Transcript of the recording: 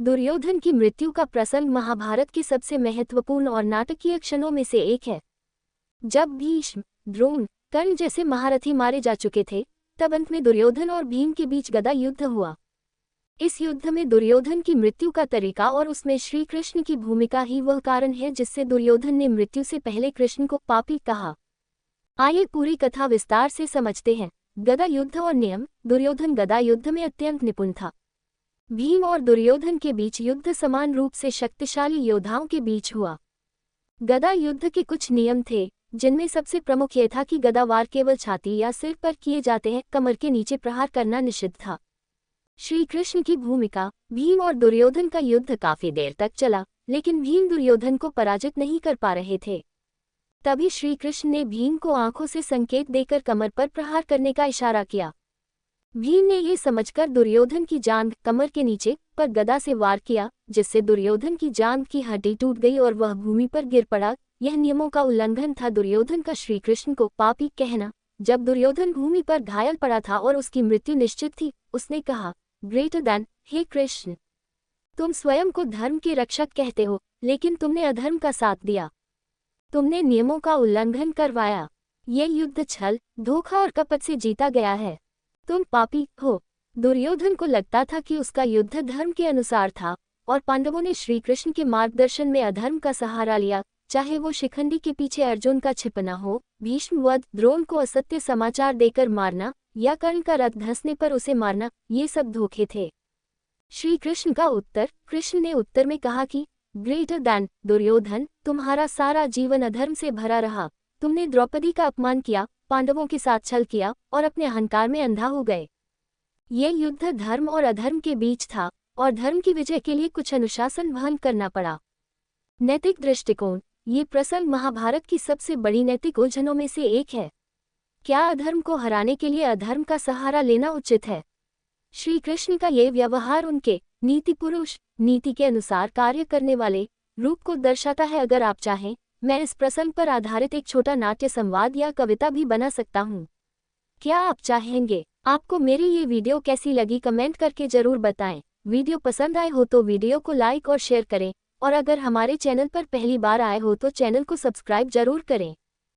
दुर्योधन की मृत्यु का प्रसंग महाभारत के सबसे महत्वपूर्ण और नाटकीय क्षणों में से एक है। जब भीष्म, द्रोण, कर्ण जैसे महारथी मारे जा चुके थे, तब अंत में दुर्योधन और भीम के बीच गदा युद्ध हुआ। इस युद्ध में दुर्योधन की मृत्यु का तरीका और उसमें श्री कृष्ण की भूमिका ही वह कारण है जिससे दुर्योधन ने मृत्यु से पहले कृष्ण को पापी कहा। आइए पूरी कथा विस्तार से समझते हैं। गदा युद्ध और नियम। दुर्योधन गदा युद्ध में अत्यंत निपुण था। भीम और दुर्योधन के बीच युद्ध समान रूप से शक्तिशाली योद्धाओं के बीच हुआ। गदा युद्ध के कुछ नियम थे, जिनमें सबसे प्रमुख यह था कि गदा वार केवल छाती या सिर पर किए जाते हैं, कमर के नीचे प्रहार करना निषिद्ध था। श्री कृष्ण की भूमिका। भीम और दुर्योधन का युद्ध काफी देर तक चला, लेकिन भीम दुर्योधन को पराजित नहीं कर पा रहे थे। तभी श्री कृष्ण ने भीम को आंखों से संकेत देकर कमर पर प्रहार करने का इशारा किया। भीम ने यह समझकर दुर्योधन की जांघ, कमर के नीचे पर गदा से वार किया, जिससे दुर्योधन की जांघ की हड्डी टूट गई और वह भूमि पर गिर पड़ा। यह नियमों का उल्लंघन था। दुर्योधन का श्री कृष्ण को पापी कहना। जब दुर्योधन भूमि पर घायल पड़ा था और उसकी मृत्यु निश्चित थी, उसने कहा, ग्रेटर देन, हे कृष्ण, तुम स्वयं को धर्म के रक्षक कहते हो, लेकिन तुमने अधर्म का साथ दिया। तुमने नियमों का उल्लंघन करवाया। ये युद्ध छल, धोखा और कपट से जीता गया है। तुम पापी हो। दुर्योधन को लगता था कि उसका युद्ध धर्म के अनुसार था और पांडवों ने श्री कृष्ण के मार्गदर्शन में अधर्म का सहारा लिया, चाहे वो शिखंडी के पीछे अर्जुन का छिपना हो, भीष्म वध, द्रोण को असत्य समाचार देकर मारना या कर्ण का रथ धंसने पर उसे मारना, ये सब धोखे थे। श्री कृष्ण का उत्तर। कृष्ण ने उत्तर में कहा कि ग्रेटर देन, दुर्योधन, तुम्हारा सारा जीवन अधर्म से भरा रहा। तुमने द्रौपदी का अपमान किया, पांडवों के साथ छल किया और अपने अहंकार में अंधा हो गए। ये युद्ध धर्म और अधर्म के बीच था और धर्म की विजय के लिए कुछ अनुशासन वहन करना पड़ा। नैतिक दृष्टिकोण। ये प्रसंग महाभारत की सबसे बड़ी नैतिक उलझनों में से एक है। क्या अधर्म को हराने के लिए अधर्म का सहारा लेना उचित है? श्री कृष्ण का ये व्यवहार उनके नीति पुरुष, नीति के अनुसार कार्य करने वाले रूप को दर्शाता है। अगर आप चाहें, मैं इस प्रसंग पर आधारित एक छोटा नाट्य संवाद या कविता भी बना सकता हूँ। क्या आप चाहेंगे? आपको मेरी ये वीडियो कैसी लगी कमेंट करके जरूर बताएं। वीडियो पसंद आए हो तो वीडियो को लाइक और शेयर करें, और अगर हमारे चैनल पर पहली बार आए हो तो चैनल को सब्सक्राइब जरूर करें।